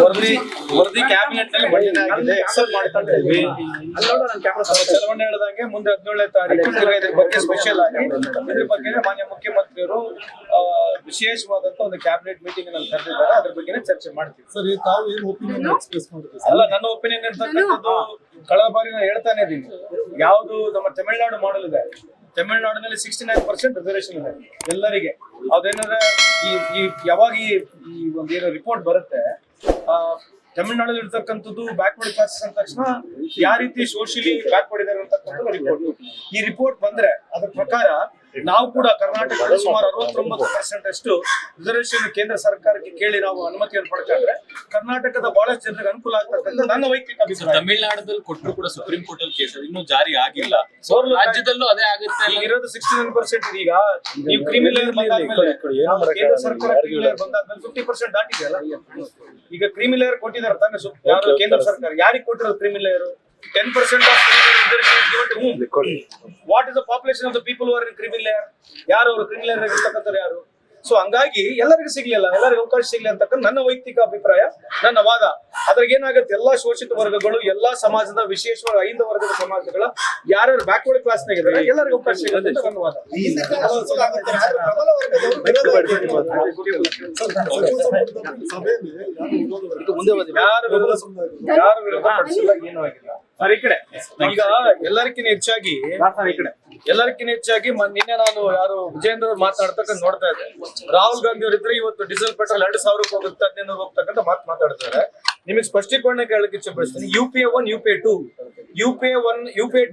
ವರದಿ ಕ್ಯಾಬಿನೆಟ್ ನಲ್ಲಿ ಮಂಡನೆ ಆಗಿದೆ, ಎಕ್ಸೆಪ್ಟ್ ಮಾಡ್ತಾ ಇದ್ವಿ. ಚಲವಣ್ಣ ಹೇಳಿದಂಗೆ ಮುಂದೆ 17ನೇ ತಾರೀಕು ಇದ್ರ ಬಗ್ಗೆ ಸ್ಪೆಷಲ್ ಆಗಿ ಇದ್ರ ಬಗ್ಗೆ ಮಾನ್ಯ ಮುಖ್ಯಮಂತ್ರಿಯವರು ವಿಶೇಷವಾದಂತ ಒಂದು ಕ್ಯಾಬಿನೆಟ್ ಮೀಟಿಂಗ್ ನಲ್ಲಿ ಕರೆದಿದ್ದಾರೆ. ಅದ್ರ ಬಗ್ಗೆ ಚರ್ಚೆ ಮಾಡ್ತೀವಿ. ಸರಿ, ತಾವು ಏನು ಒಪಿನಿಯನ್ ಎಕ್ಸ್ಪ್ರೆಸ್ ಮಾಡಿದ್ರಿ? ಅಲ್ಲ, ನನ್ನ ಒಪಿನಿಯನ್ ಅಂತಕ್ಕಂಥದ್ದು ಕಳೆದ ಬಾರಿ ನಾನು ಹೇಳ್ತಾನೆ ಇದ್ದೀನಿ. ಯಾವುದು ನಮ್ಮ ತಮಿಳುನಾಡು ಮಾಡಲ್ ಇದೆ, ತಮಿಳುನಾಡಿನಲ್ಲಿ 69% ರಿಸರ್ವೇಶನ್ ಇದೆ ಎಲ್ಲರಿಗೆ. ಅದೇನಾದ್ರೆ ಈ ಯಾವಾಗ ಈ ಒಂದು ಏನೋ ರಿಪೋರ್ಟ್ ಬರುತ್ತೆ, ತಮಿಳುನಾಡಲ್ಲಿ ಇರ್ತಕ್ಕಂಥದ್ದು ಬ್ಯಾಕ್ವರ್ಡ್ ಕ್ಲಾಸಸ್ ಅಂದ ತಕ್ಷಣ ಯಾವ ರೀತಿ ಸೋಷಿಯಲಿ ಬ್ಯಾಕ್ವರ್ಡ್ ಇದಾರೆ ಅಂತಕ್ಕಂಥದ್ದು ರಿಪೋರ್ಟ್. ಈ ರಿಪೋರ್ಟ್ ಬಂದ್ರೆ ಅದ್ರ ಪ್ರಕಾರ ನಾವು ಕೂಡ ಕರ್ನಾಟಕದಲ್ಲಿ ಸುಮಾರು 69% ಅಷ್ಟು ರಿಸರ್ವೇಶನ್ ಕೇಂದ್ರ ಸರ್ಕಾರಕ್ಕೆ ಕೇಳಿ ನಾವು ಅನುಮತಿಯನ್ನು ಪಡ್ಕೊಂಡ್ರೆ ಕರ್ನಾಟಕದ ಬಹಳಷ್ಟು ಜನರಿಗೆ ಅನುಕೂಲ ಆಗ್ತಕ್ಕಂಥ ನನ್ನ ವೈಯಕ್ತಿಕ ಅಭಿಪ್ರಾಯ. ತಮಿಳುನಾಡದಲ್ಲಿ ಕೊಟ್ಟರು ಕೂಡ ಸುಪ್ರೀಂ ಕೋರ್ಟ್ ಅಲ್ಲಿ ಕೇಸ್ ಇನ್ನೂ ಜಾರಿ ಆಗಿಲ್ಲ, ರಾಜ್ಯದಲ್ಲೂ ಅದೇ ಆಗುತ್ತೆ. ಇರೋದು 69%. ಈಗ ನೀವು ಕ್ರಿಮಿ ಲೇಯರ್ ಬಂದಾದ್ಮೇಲೆ ಕೇಂದ್ರ ಸರ್ಕಾರ ಕ್ರಿಮಿ ಲೇಯರ್ ಬಂದಾದ್ಮೇಲೆ 50% ದಾಟಿದೆಯಲ್ಲ. ಈಗ ಕ್ರಿಮಿ ಲೇಯರ್ ಕೊಟ್ಟಿದ್ದಾರೆ ತಾನೆ ಯಾರು ಕೇಂದ್ರ ಸರ್ಕಾರ. ಯಾರಿಗೆ ಕೊಟ್ಟಿರೋದು ಕ್ರಿಮಿ layer? 10% of what is the population of the people who are in criminal layer? ಯಾರು ಅವರು ಕ್ರಿಮಿನಲ್ ಲೇಯರ್ ಇರ್ತಕ್ಕಂಥವ್ರು ಯಾರು? ಸೊ ಹಂಗಾಗಿ ಎಲ್ಲರಿಗೂ ಸಿಗ್ಲಿಲ್ಲ, ಎಲ್ಲರಿಗೂ ಅವಕಾಶ ಸಿಗ್ಲಿ ಅಂತಕ್ಕಂಥ ನನ್ನ ವೈಯಕ್ತಿಕ ಅಭಿಪ್ರಾಯ, ನನ್ನ ವಾದ. ಅದ್ರಾಗ ಏನಾಗುತ್ತೆ, ಎಲ್ಲಾ ಶೋಷಿತ ವರ್ಗಗಳು, ಎಲ್ಲಾ ಸಮಾಜದ ವಿಶೇಷವಾಗಿ 5 ವರ್ಗದ ಸಮಾಜಗಳ ಯಾರ್ಯಾರು ಬ್ಯಾಕ್ವರ್ಡ್ ಕ್ಲಾಸ್ ನಾಗಿದ್ದಾರೆ ಎಲ್ಲರಿಗೂ ಅವಕಾಶ ಸಿಗುತ್ತೆ ಅಂತ ನನ್ನ ವಾದ. ಯಾರು ವಿರೋಧ ಪಡಿಸಿಲ್ಲ, ಏನೂ ಆಗಿಲ್ಲ. ಸರ್, ಈ ಕಡೆ ಈಗ ಎಲ್ಲರಿಗಿಂತ ಹೆಚ್ಚಾಗಿ ನಿನ್ನೆ ನಾನು ಯಾರು ವಿಜೇಂದ್ರ ಅವ್ರು ಮಾತಾಡ್ತಕ್ಕಂಥ ನೋಡ್ತಾ ಇದ್ದೆ. ರಾಹುಲ್ ಗಾಂಧಿ ಅವ್ರು ಇದ್ರೆ ಇವತ್ತು ಡೀಸೆಲ್ ಪೆಟ್ರೋಲ್ 2000 ಹೋಗುತ್ತೆ, 1500 ಹೋಗ್ತಕ್ಕಂಥ ಮಾತಾಡ್ತಾರೆ. ನಿಮಗೆ ಸ್ಪಷ್ಟೀಕರಣ ಕೇಳಕ್ಕೆ ಇಚ್ಛೆ ಪಡಿಸ್ತೀನಿ. UPA 1, UPA 2, UPA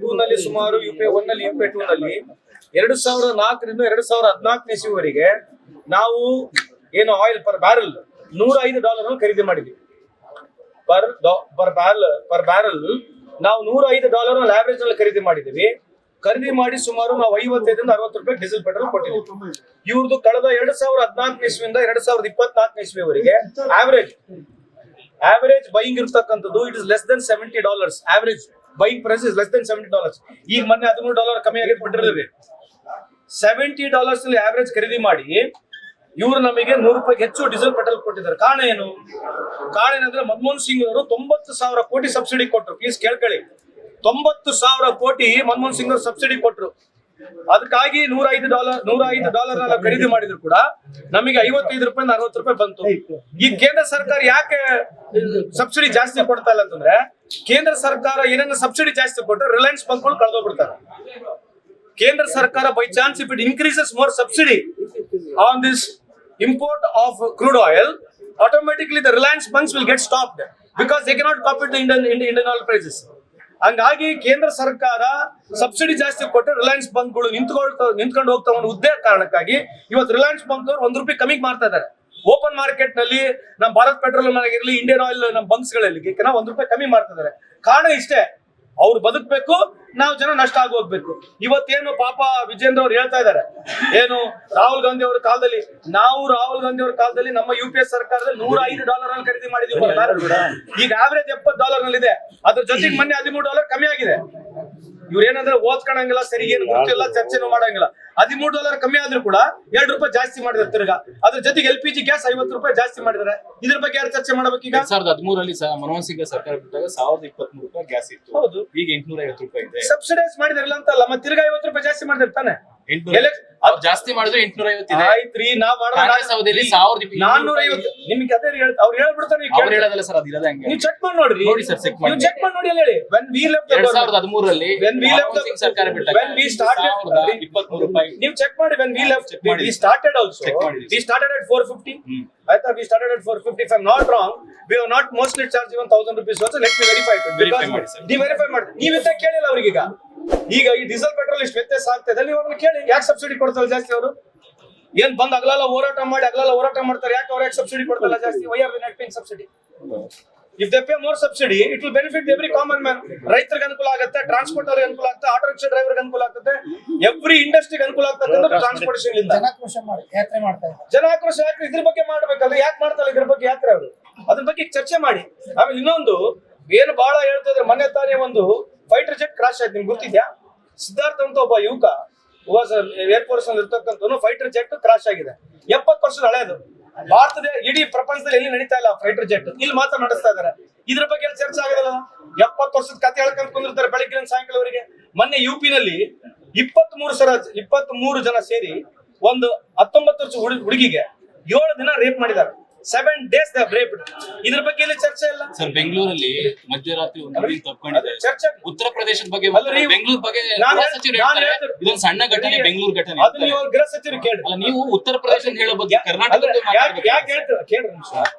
2 ನಲ್ಲಿ ಸುಮಾರು UPA 1 ನಲ್ಲಿ UPA 2 ನಲ್ಲಿ 2004ರಿಂದ 2014 ಇಸ್ವಿವರೆಗೆ ನಾವು ಏನು ಆಯಿಲ್ ಪರ್ ಬ್ಯಾರಲ್ $105 ಖರೀದಿ ಮಾಡಿದ್ವಿ. ಪರ್ ಬ್ಯಾರಲ್ ನಾವು $105 ಆವರೇಜ್ ನಲ್ಲಿ ಖರೀದಿ ಮಾಡಿದೀವಿ. ಖರೀದಿ ಮಾಡಿ ಸುಮಾರು ನಾವು 55ರಿಂದ 60 ರೂಪಾಯಿ ಡೀಸೆಲ್ ಪೆಟ್ರೋಲ್ ಕೊಟ್ಟಿದ್ದೀವಿ. ಇವ್ರದ್ದು ಕಳೆದ 2014 ಇಸ್ವಿಯಿಂದ 2024 ಇಸ್ವಿವರೆಗೆ ಆವರೇಜ್ ಬೈಯಿಂಗ್ ಇರ್ತಕ್ಕಂಥದ್ದು it is less than $70. Average buying price is less than $70. ಈಗ ಮೊನ್ನೆ $13 ಕಮ್ಮಿ ಆಗಿ ಬಿಟ್ಟಿರೋದ್ರಿ. $70 ನಲ್ಲಿ ಆವರೇಜ್ ಖರೀದಿ ಮಾಡಿ ಇವರು ನಮಗೆ 100 ರೂಪಾಯಿಗೆ ಹೆಚ್ಚು ಡೀಸೆಲ್ ಪೆಟ್ರೋಲ್ ಕೊಟ್ಟಿದ್ದಾರೆ. ಕಾರಣ ಏನಂದ್ರೆ ಮನಮೋಹನ್ ಸಿಂಗ್ ಅವರು 90,000 ಕೋಟಿ ಸಬ್ಸಿಡಿ ಕೊಟ್ಟರು. ಪ್ಲೀಸ್ ಕೇಳ್ಕೊಳ್ಳಿ, 90,000 ಕೋಟಿ ಮನಮೋಹನ್ ಸಿಂಗ್ ಅವರು ಸಬ್ಸಿಡಿ ಕೊಟ್ಟರು. ಅದಕ್ಕಾಗಿ $105 ಖರೀದಿ ಮಾಡಿದ್ರು ಕೂಡ ನಮಗೆ 55 ರೂಪಾಯಿಂದ 60 ರೂಪಾಯಿ ಬಂತು. ಈ ಕೇಂದ್ರ ಸರ್ಕಾರ ಯಾಕೆ ಸಬ್ಸಿಡಿ ಜಾಸ್ತಿ ಕೊಡ್ತಾ ಇಲ್ಲ ಅಂತಂದ್ರೆ, ಕೇಂದ್ರ ಸರ್ಕಾರ ಏನೇನು ಸಬ್ಸಿಡಿ ಜಾಸ್ತಿ ಕೊಟ್ಟರೆ ರಿಲಯನ್ಸ್ ಬಂಕ್ಗಳು ಕಳೆದೋಗ್ಬಿಡ್ತಾರೆ. ಕೇಂದ್ರ ಸರ್ಕಾರ by chance if it increases more subsidy on this import of crude oil, automatically the Reliance bunks will get stopped because they cannot compete the Indian oil prices. ಹಂಗಾಗಿ ಕೇಂದ್ರ ಸರ್ಕಾರ ಸಬ್ಸಿಡಿ ಜಾಸ್ತಿ ಕೊಟ್ಟರೆ ರಿಲಯನ್ಸ್ ಬಂಕ್ಗಳು ನಿಂತ್ಕೊಂಡು ಹೋಗ್ತಾ ಒಂದು ಉದ್ದೇಶ ಕಾರಣಕ್ಕಾಗಿ ಇವತ್ತು ರಿಲಯನ್ಸ್ ಬಂಕ್ ಅವರು $1 ಕಮ್ಮಿ ಮಾಡ್ತಾ ಇದ್ದಾರೆ. ಓಪನ್ ಮಾರ್ಕೆಟ್ ನಲ್ಲಿ ನಮ್ಮ ಭಾರತ್ ಪೆಟ್ರೋಲ್ ಆಗಿರಲಿ, ಇಂಡಿಯನ್ ಆಯಿಲ್ ನಮ್ಮ ಬಂಕ್ಸ್ ಗಳಲ್ಲಿ $1 ಕಮ್ಮಿ ಮಾಡ್ತಾ ಇದ್ದಾರೆ. ಕಾರಣ ಇಷ್ಟೇ, ಅವ್ರು ಬದುಕಬೇಕು, ನಾವು ಜನ ನಷ್ಟ ಆಗೋಗ್ಬೇಕು. ಇವತ್ತೇನು ಪಾಪ ವಿಜೇಂದ್ರ ಅವ್ರು ಹೇಳ್ತಾ ಇದ್ದಾರೆ, ಏನು ರಾಹುಲ್ ಗಾಂಧಿ ಅವರ ಕಾಲದಲ್ಲಿ ನಮ್ಮ UPS ಸರ್ಕಾರದಲ್ಲಿ $105 ಖರೀದಿ ಮಾಡಿದ್ವಿ. ಈಗ ಆವರೇಜ್ $70 ನಲ್ಲಿದೆ. ಅದ್ರ ಜೊತೆಗೆ ಮೊನ್ನೆ $13 ಕಮ್ಮಿ ಆಗಿದೆ. ಇವ್ರು ಏನಂದ್ರೆ ಓದ್ಕೊಳಂಗಿಲ್ಲ, ಸರಿ ಏನು ಗೊತ್ತಿಲ್ಲ, ಚರ್ಚೆನೂ ಮಾಡಂಗಿಲ್ಲ. $13 ಕಮ್ಮಿ ಆದ್ರೂ ಕೂಡ $2 ಜಾಸ್ತಿ ಮಾಡಿದಾರೆ ತಿರ್ಗಾ. ಅದ್ರ ಜೊತೆಗೆ LPG ಗ್ಯಾಸ್ $50 ಜಾಸ್ತಿ ಮಾಡಿದ್ದಾರೆ. ಇದ್ರ ಬಗ್ಗೆ ಯಾರು ಚರ್ಚೆ ಮಾಡ್ಬೇಕು? ಈಗ 2013 ಮನಮೋಹನ್ ಸಿಂಗ್ ಸರ್ಕಾರ ಬಿಟ್ಟಾಗ $1023 ಗ್ಯಾಸ್ ಇತ್ತು. ಹೌದು, ಈಗ $850 ಇದೆ. ಸಬ್ಸಿಡೈಸ್ ಮಾಡಿದಾರಲ್ಲ ಅಂತಲ್ಲ, ಮತ್ತೆ ತಿರ್ಗಾ $50 ಜಾಸ್ತಿ ಮಾಡಿದಾರೆ ತಾನೆ. ಜಾಸ್ತಿ ಮಾಡಿದ್ರೆ 850 ಇದೆ. ಆಯ್ತ್ರಿ, ನಾವ್ 450. ನಿಮ್ಗೆ ಅದೇ ಅವ್ರು ಹೇಳ್ಬಿಡ್ತಾರೆ, ಹೇಳೋದಲ್ಲ ಸರ್, ಅದು ಇರೋದೇ ಹಂಗೆ. ನೀವು ಚೆಕ್ ಮಾಡಿ ನೋಡ್ರಿ. ನೋಡಿ ಸರ್, ಚೆಕ್ ಮಾಡಿ ನೋಡಿ ಹೇಳಿ. 2013 ಸರ್ಕಾರ ಬಿಟ್ಟಾಗ $23 ನೀವು ಚೆಕ್ ಮಾಡಿ. when we left, we started also. We started at 450. ಆಯ್ತಾ, we started at 450. If I'm not wrong, we have not mostly charged even ₹1,000 also. Let me verify it. ನೀವು ವೆರಿಫೈ ಮಾಡಿ. ನೀವಿಂತ ಕೇಳಿಲ್ಲ ಅವ್ರಿಗೆ. ಈಗ ಈ ಡೀಸೆಲ್ ಪೆಟ್ರೋಲ್ ಇಷ್ಟು ವ್ಯತ್ಯಾಸ ಆಗ್ತದೆ, ನೀವು ಅವ್ರನ್ನ ಕೇಳಿ ಯಾಕೆ ಸಬ್ಸಿಡಿ ಕೊಡ್ತಾರೆ ಜಾಸ್ತಿ? ಅವರು ಏನ್ ಬಂದ್ ಅಗಲೆಲ್ಲ ಹೋರಾಟ ಮಾಡ್ತಾರೆ, ಯಾಕೆ ಅವ್ರು ಯಾಕೆ ಸಬ್ಸಿಡಿ ಕೊಡ್ತಲ್ಲ ಜಾಸ್ತಿ? Why are they not paying subsidy? If they pay more subsidy, it will benefit every common man. ರೈತರಿಗೆ ಅನುಕೂಲ ಆಗುತ್ತೆ, ಟ್ರಾನ್ಸ್ಪೋರ್ಟ್ ಅವ್ರಿಗೆ ಅನುಕೂಲ ಆಗುತ್ತೆ, ಆಟೋ ರಿಕ್ಷಾ ಡ್ರೈವರ್ಗೆ ಅನುಕೂಲ ಆಗುತ್ತೆ, ಎವ್ರಿ ಇಂಡಸ್ಟ್ರಿಗೆ ಅನುಕೂಲ ಆಗ್ತಕ್ಕಂಥ ಟ್ರಾನ್ಸ್ಪೋರ್ಟೇಷನ್ ಇಂದ. ಜನ ಆಕ್ರೋಶ ಯಾಕೆ ಇದ್ರ ಬಗ್ಗೆ ಮಾಡ್ಬೇಕಲ್ಲ? ಯಾಕೆ ಮಾಡ್ತಾರೆ ಇದ್ರ ಬಗ್ಗೆ ಯಾತ್ರೆ? ಅವರು ಅದ್ರ ಬಗ್ಗೆ ಚರ್ಚೆ ಮಾಡಿ. ಆಮೇಲೆ ಇನ್ನೊಂದು ಏನು ಬಹಳ ಹೇಳ್ತಾ ಇದ್ರೆ, ಮೊನ್ನೆ ತಾನೇ ಒಂದು ಫೈಟರ್ ಜೆಟ್ ಕ್ರಾಶ್ ಆಯ್ತು, ನಿಮ್ಗೆ ಗೊತ್ತಿದ್ಯಾ? ಸಿದ್ಧಾರ್ಥ ಅಂತ ಒಬ್ಬ ಯುವಕ ಏರ್ಫೋರ್ಸ್ ನಲ್ಲಿ ಇರ್ತಕ್ಕಂಥ ಫೈಟರ್ ಜೆಟ್ ಕ್ರಾಶ್ ಆಗಿದೆ. 70 ವರ್ಷದ ಹಳೆಯದು. ಭಾರತದ ಇಡೀ ಪ್ರಪಂಚದಲ್ಲಿ ಎಲ್ಲಿ ನಡೀತಾ ಇಲ್ಲ ಫೈಟರ್ ಜೆಟ್, ಇಲ್ಲಿ ಮಾತ್ರ ನಡೆಸ್ತಾ ಇದಾರೆ. ಇದ್ರ ಬಗ್ಗೆ ಎಲ್ಲ ಚರ್ಚೆ ಆಗೋದಿಲ್ಲ. 70 ವರ್ಷದ ಕಥೆ ಹೇಳ್ಕೊಂಡ್ ಕುಂದಿರ್ತಾರೆ ಬೆಳಗ್ಗೆ ಸಾಯಂಕಾಲವರೆಗೆ. ಮೊನ್ನೆ UP ನಲ್ಲಿ 23 ಜನ ಸೇರಿ ಒಂದು 19 ವರ್ಷ ಹುಡುಗಿಗೆ 7 ದಿನ ರೇಪ್ ಮಾಡಿದ್ದಾರೆ. 7 days they have raped. ಇದ್ರ ಬಗ್ಗೆ ಇಲ್ಲಿ ಚರ್ಚೆ ಇಲ್ಲ ಸರ್. ಬೆಂಗಳೂರಲ್ಲಿ ಮಧ್ಯರಾತ್ರಿ ಒಂದು ಹುಡುಗಿ ತಪ್ಕೊಂಡಿದೆ. ಚರ್ಚೆ ಉತ್ತರ ಪ್ರದೇಶದ ಬಗ್ಗೆ ಅಲ್ರಿ, ಬೆಂಗಳೂರು ಬಗ್ಗೆ ನಾನು ಗೃಹ ಸಚಿವರು ಹೇಳ್ತಾರೆ, ಹೇಳ್ತೀನಿ. ಇದೊಂದು ಸಣ್ಣ ಘಟನೆ, ಬೆಂಗಳೂರು ಘಟನೆ. ಅದನ್ನ ನೀವು ಗೃಹ ಸಚಿವರು ಕೇಳಿ. ಅಲ್ಲ, ನೀವು ಉತ್ತರ ಪ್ರದೇಶ ಹೇಳೋ ಬಗ್ಗೆ ಕರ್ನಾಟಕದ ಯಾಕೆ ಹೇಳ್ತೀರ ಕೇಳ್ರಿ ನಿಮಿಷ.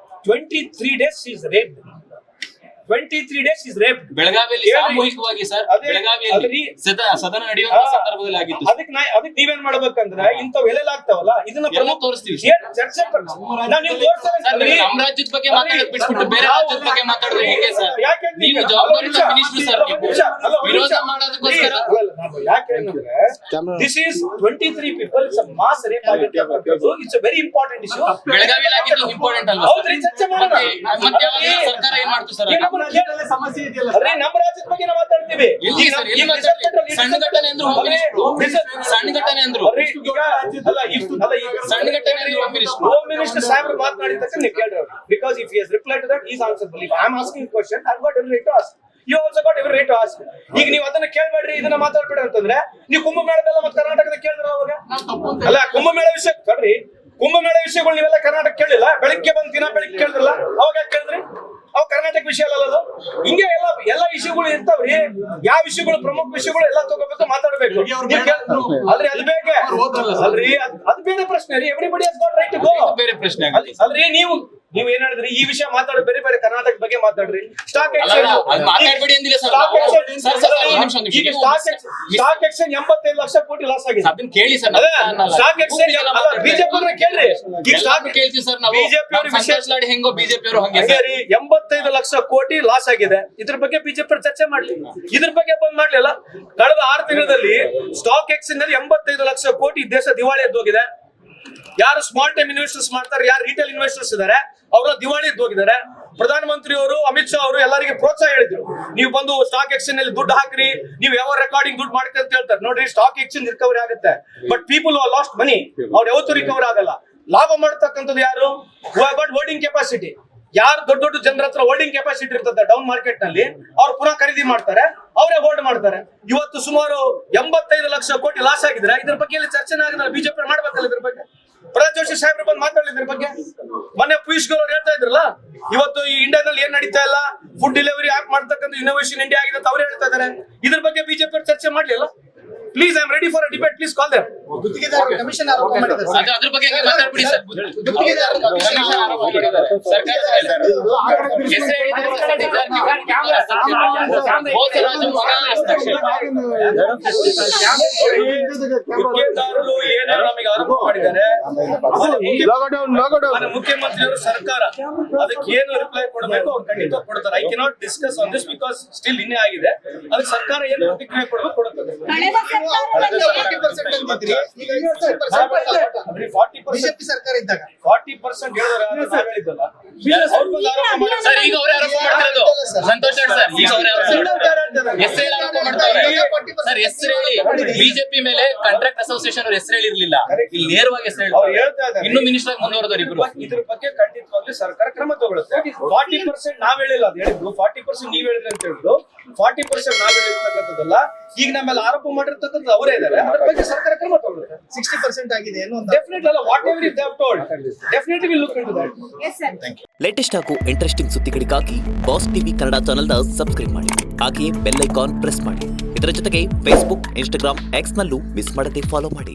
23 days is raped. 23 days is raped. ಬೆಳಗಾವಿಯಲ್ಲಿ ಸಾಮೂಹಿಕವಾಗಿ ಸರ್, ಬೆಳಗಾವಿಯಲ್ಲಿ ಸದನ ನಡೆಯುವ ಸಂದರ್ಭದಲ್ಲಿ ಆಗಿತ್ತು. ಅದಕ್ಕೆ ನೀವೇನ್ ಮಾಡ್ಬೇಕಂದ್ರೆ ಇಂಥವ್ ಎಲ್ಲೆಲ್ಲ ಆಗ್ತಾವಲ್ಲ ಇದನ್ನ ಎಲ್ಲ ತೋರಿಸ್ತೀವಿ. ಚರ್ಚೆ ನೀವು ನಮ್ಮ ರಾಜ್ಯದ ಬಗ್ಗೆ ಮಾತಾಡೋದು ಬಿಟ್ಬಿಟ್ಟು ಬೇರೆ ರಾಜ್ಯದ ಬಗ್ಗೆ ಮಾತಾಡೋದು ಹೇಗೆ ಸರ್? ನೀವು ಜವಾಬ್ದಾರಿಯುತ ಮಿನಿಸ್ಟರ್ ಸರ್, ವಿರೋಧ ಮಾಡೋದಕ್ಕೋಸ್ಕರ this is 23 people. It's a mass rape ಆಗಿರ್ತಕ್ಕಂಥದ್ದು. It's a very important issue. ಬೆಳಗಾವಿಯಲ್ಲಿ ಆಗಿದ್ದು ಇಂಪಾರ್ಟೆಂಟ್ ಅಲ್ವಾ? ಹೌದ್ರಿ, ಚರ್ಚೆ ಮಾಡೋಣ. ಮತ್ತೆ ಯಾವಾಗ ಸರ್ಕಾರ ಏನ್ ಮಾಡ್ತು ಸರ್? ಸಮಸ್ಯೆ ಇದೆಯಲ್ಲ ಅರೆ ನಮ್ಮ ರಾಜ್ಯದ ಬಗ್ಗೆ ನಾವು ಮಾತಾಡ್ತೀವಿ. ಎಲ್ಲಿ ಸರ್? ಎಲ್ಲಿ ಮಾತಾಡ್ತೀವಿ? ಸಣ್ಣ ಘಟನೆ ಅಂದ್ರು ಹೋಮ್ ಮಿನಿಸ್ಟ್ರು. ಸಣ್ಣ ಘಟನೆ ಅಂದ್ರು ಸಣ್ಣ ಘಟನೆ ಅಂದ್ರು ಹೋಮ್ ಮಿನಿಸ್ಟ್ರು. ಹೋಮ್ ಮಿನಿಸ್ಟರ್ ಸಾಹೇಬ್ರು ಮಾತನಾಡಿದ ತಕ್ಷಣ ನೀವು ಕೇಳ್ರಿ. Because if he has replied to that, he is answerable. If I am asking a question, I have got every right to ask. You also got every right to ask. ಈಗ ನೀವು ಅದನ್ನ ಕೇಳ್ಬೇಡ್ರಿ, ಇದನ್ನ ಮಾತಾಡ್ಬೇಡ್ರಿ ಅಂತಂದ್ರೆ ನೀವು ಕುಂಭಮೇಳದಲ್ಲ ಮತ್ತೆ ಕರ್ನಾಟಕದ ಕೇಳಿದ್ರ ಅವಾಗ ಅಲ್ಲ. ಕುಂಭಮೇಳ ವಿಷಯ ಕಡ್ರಿ, ಕುಂಭಮೇಳ ವಿಷಯಗಳು ನೀವೆಲ್ಲ ಕರ್ನಾಟಕ ಕೇಳಿಲ್ಲ. ಬೆಳಿಗ್ಗೆ ಬಂದ್ ದಿನ ಬೆಳಿಗ್ಗೆ ಕೇಳಿದ್ರಲ್ಲ, ಅವಾಗ ಯಾಕೆ ಕೇಳಿದ್ರಿ? ಅವ್ ಕರ್ನಾಟಕ ವಿಷಯ ಅಲ್ಲ ಅದು. ಹಿಂಗೆ ಎಲ್ಲ ವಿಷಯಗಳು ಇರ್ತಾವ್ರಿ. ಯಾವ ವಿಷಯಗಳು ಪ್ರಮುಖ ವಿಷಯಗಳು ಎಲ್ಲ ತಗೋಬೇಕು, ಮಾತಾಡ್ಬೇಕು. ಅಲ್ರಿ ಅದು ಬೇಕೆ ಅಲ್ರಿ, ಅದು ಬೇರೆ ಪ್ರಶ್ನೆ ರೀ. Everybody has got right to go. ಬೇರೆ ಪ್ರಶ್ನೆ ಅಲ್ರಿ, ನೀವು ಏನ್ ಹೇಳಿದ್ರಿ? ಈ ವಿಷಯ ಮಾತಾಡೋದು ಬೇರೆ ಬೇರೆ ಕರ್ನಾಟಕ ಬಗ್ಗೆ ಮಾತಾಡ್ರಿ. ಸ್ಟಾಕ್ ಎಕ್ಸ್ಚೇಂಜ್ ಮಾತಾಡ್ಬೇಡಿ ಅಂದಿಲ್ಲ ಸರ್. ಸ್ಟಾಕ್ ಎಕ್ಸ್ಚೇಂಜ್ 85 ಲಕ್ಷ ಕೋಟಿ ಲಾಸ್ ಆಗಿದೆ. ಅದನ್ನ ಕೇಳಿ ಸರ್. ಸ್ಟಾಕ್ ಎಕ್ಸ್ಚೇಂಜ್ ಬಿಜೆಪಿ ಅವ್ರನ್ನ ಕೇಳ್ರಿ. ಈಗ ಸ್ಟಾಕ್ ಕೇಳ್ತೀವಿ ಸರ್ ನಾವು. ಬಿಜೆಪಿ ಅವರು ಸಂತೋಷ್ ಲಾಡ್ ಹೆಂಗೋ ಬಿಜೆಪಿ ಅವರು ಹಂಗೆ ಸರ್. 85 ಲಕ್ಷ ಕೋಟಿ ಲಾಸ್ ಆಗಿದೆ. ಇದ್ರ ಬಗ್ಗೆ ಬಿಜೆಪಿ ಅವರು ಚರ್ಚೆ ಮಾಡ್ಲಿ. ಇದ್ರ ಬಗ್ಗೆ ಬಂದ್ ಮಾಡ್ಲಿಲ್ಲ. ಕಳೆದ 6 ತಿಂಗಳಲ್ಲಿ ಸ್ಟಾಕ್ ಎಕ್ಸ್ಚೇಂಜ್ ನಲ್ಲಿ 85 ಲಕ್ಷ ಕೋಟಿ ದೇಶ ದಿವಾಳಿ ಎದ್ದೋಗಿದೆ. ಯಾರು ಸ್ಮಾಲ್ ಟೈಮ್ ಇನ್ವೆಸ್ಟರ್ಸ್ ಮಾಡ್ತಾರೆ, ಯಾರು ರಿಟೇಲ್ ಇನ್ವೆಸ್ಟರ್ಸ್ ಇದಾರೆ, ಅವರ ದಿವಾಳಿ ಎದ್ದೋಗಿದ್ದಾರೆ. ಪ್ರಧಾನಮಂತ್ರಿ ಅವರು, ಅಮಿತ್ ಶಾ ಅವರು ಎಲ್ಲರಿಗೆ ಪ್ರೋತ್ಸಾಹ ಹೇಳಿದ್ರು. ನೀವು ಬಂದು ಸ್ಟಾಕ್ ಎಕ್ಸ್ಚೇಂಜ್ ನಲ್ಲಿ ದುಡ್ಡು ಹಾಕ್ರಿ, ನೀವು ಯಾವ ರೆಕಾರ್ಡಿಂಗ್ ದುಡ್ಡು ಮಾಡ್ತೀರಿ ಅಂತ ಹೇಳ್ತಾರೆ. ನೋಡ್ರಿ, ಸ್ಟಾಕ್ ಎಕ್ಸ್ಚೇಂಜ್ ರಿಕವರಿ ಆಗುತ್ತೆ, ಬಟ್ ಪೀಪಲ್ ಹೂ ಲಾಸ್ಟ್ ಮನಿ ಅವ್ರು ಯಾವತ್ತೂ ರಿಕವರ್ ಆಗಲ್ಲ. ಲಾಭ ಮಾಡ್ತಕ್ಕಂಥದ್ದು ಯಾರು? Who have got holding capacity. ಯಾರು ದೊಡ್ಡ ದೊಡ್ಡ ಜನರ ಹತ್ರ ಹೋಲ್ಡಿಂಗ್ ಕೆಪಾಸಿಟಿ ಇರ್ತದೆ ಡೌನ್ ಮಾರ್ಕೆಟ್ ನಲ್ಲಿ, ಅವ್ರು ಪುನಃ ಖರೀದಿ ಮಾಡ್ತಾರೆ, ಅವರೇ ಹೋಲ್ಡ್ ಮಾಡ್ತಾರೆ. ಇವತ್ತು ಸುಮಾರು 85 ಲಕ್ಷ ಕೋಟಿ ಲಾಸ್ ಆಗಿದ್ರೆ ಇದ್ರ ಬಗ್ಗೆ ಎಲ್ಲ ಚರ್ಚೆನೇ ಆಗಿದ್ರೆ ಬಿಜೆಪಿ ಮಾಡ್ಬೇಕಲ್ಲ ಇದ್ರ ಬಗ್ಗೆ. ಪ್ರಹ್ಲಾದ್ ಜೋಶಿ ಸಾಹೇಬ್ರು ಬಂದು ಮಾತಾಡಿದ್ರ ಬಗ್ಗೆ. ಮೊನ್ನೆ ಪಿಯೂಷ್ ಗೋಯಲ್ ಅವ್ರು ಹೇಳ್ತಾ ಇದ್ರಲ್ಲ, ಇವತ್ತು ಈ ಇಂಡಿಯಾದಲ್ಲಿ ಏನ್ ನಡೀತಾ ಇಲ್ಲ, ಫುಡ್ ಡೆಲಿವರಿ ಆಪ್ ಮಾಡ್ತಕ್ಕಂಥ ಇನೋವೇಷನ್ ಇಂಡಿಯಾ ಆಗಿದೆ ಅಂತ ಅವ್ರು ಹೇಳ್ತಾ ಇದಾರೆ. ಇದ್ರ ಬಗ್ಗೆ ಬಿಜೆಪಿ ಅವ್ರು ಚರ್ಚೆ ಮಾಡ್ಲಿಲ್ಲ. Please, I am ready for a debate. Please call them. Commission ಆರೋಪ ಮಾಡಿದ್ದಾರೆ ಸರ್. ಅದ್ರ ಬಗ್ಗೆ ಮಾತಾಡ್ಬಿಡಿ ಸರ್. ಕಮಿಷನ್ ಆರೋಪ ಮಾಡಿದ್ದಾರೆ ಸರ್ಕಾರದ ಮೇಲೆ. ಹೆಸರು ಗುತ್ತಿಗೆದಾರರು ಏನೇನು ನಮಗೆ ಆರೋಪ ಮಾಡಿದ್ದಾರೆ, ಮುಖ್ಯಮಂತ್ರಿಯವರು ಸರ್ಕಾರ ಅದಕ್ಕೆ ಏನು ರಿಪ್ಲೈ ಕೊಡಬೇಕು ಅವ್ರು ಖಂಡಿತ ಕೊಡ್ತಾರೆ. I cannot discuss on this because still ಇನ್ನೇ ಆಗಿದೆ. ಅದಕ್ಕೆ ಸರ್ಕಾರ ಏನು ಪ್ರತಿಕ್ರಿಯೆ ಕೊಡಬೇಕು ಕೊಡುತ್ತದೆ. 40% ಸರ್ಕಾರ ಇದ್ದಾಗ 40% ಹೇಳಿದ್ರೆ ಸರ್, ಈಗ ಅವರೇ ಆರೋಪ ಮಾಡ್ತಿರೋದು. ಸಂತೋಷ್ ಸರ್, ಈಗ ಅವರೇ ಹೆಸರು ಆರೋಪ ಮಾಡ್ತಾರೆ ಸರ್. ಹೆಸರು ಹೇಳಿ ಬಿಜೆಪಿ ಮೇಲೆ ಕಾಂಟ್ರಾಕ್ಟ್ ಅಸೋಸಿಯೇಷನ್ ಅವ್ರ ಹೆಸರು ಹೇಳಿರ್ಲಿಲ್ಲ, ಇಲ್ಲಿ ನೇರವಾಗಿ ಹೆಸರು ಹೇಳ್ತಾರೆ. ಇನ್ನು ಮಿನಿಸ್ಟರ್ ಮುಂದುವರೆದವ್ರು ಇಬ್ರು. ಇದ್ರ ಬಗ್ಗೆ ಖಂಡಿತವಾಗ್ಲೂ ಸರ್ಕಾರ ಕ್ರಮ ತಗೊಳುತ್ತೆ. 40% ನಾವ್ ಹೇಳಿಲ್ಲ, ಅದು ಹೇಳಿದ್ರು 40% ನೀವ್ ಹೇಳಿದ್ರೆ ಅಂತ ಹೇಳಿದ್ರು. 40% ನಾವ್ ಹೇಳಿರ್ತಕ್ಕಂಥದ್ದಲ್ಲ. ಈಗ ನಮ್ಮೆಲ್ಲ ಆರೋಪ ಮಾಡಿರ್ತಕ್ಕಂಥದ್ದು ಅವರೇ ಇದ್ದಾರೆ. ಅದ್ರ ಬಗ್ಗೆ ಸರ್ಕಾರ ಕ್ರಮ ತಗೊಳುತ್ತೆ. 60% ಆಗಿದೆ ಏನು ಅಂತ ಡೆಫಿನೆಟ್ಲಿ ಅಲ್ಲ, what ever if they have told definitely will look into that. Yes sir. Latest ಹಾಗೂ ಇಂಟ್ರೆಸ್ಟಿಂಗ್ ಸುದ್ದಿಗಳಿಗಾಗಿ ಬಾಸ್ ಟಿವಿ ಕನ್ನಡ ಚಾನೆಲ್ನ ಸಬ್ಸ್ಕ್ರೈಬ್ ಮಾಡಿ. ಹಾಗೆಯೇ ಬೆಲ್ ಐಕಾನ್ ಪ್ರೆಸ್ ಮಾಡಿ. ಇದರ ಜೊತೆಗೆ ಫೇಸ್ಬುಕ್, ಇನ್ಸ್ಟಾಗ್ರಾಮ್, ಎಕ್ಸ್ ನಲ್ಲೂ ಮಿಸ್ ಮಾಡದೆ ಫಾಲೋ ಮಾಡಿ.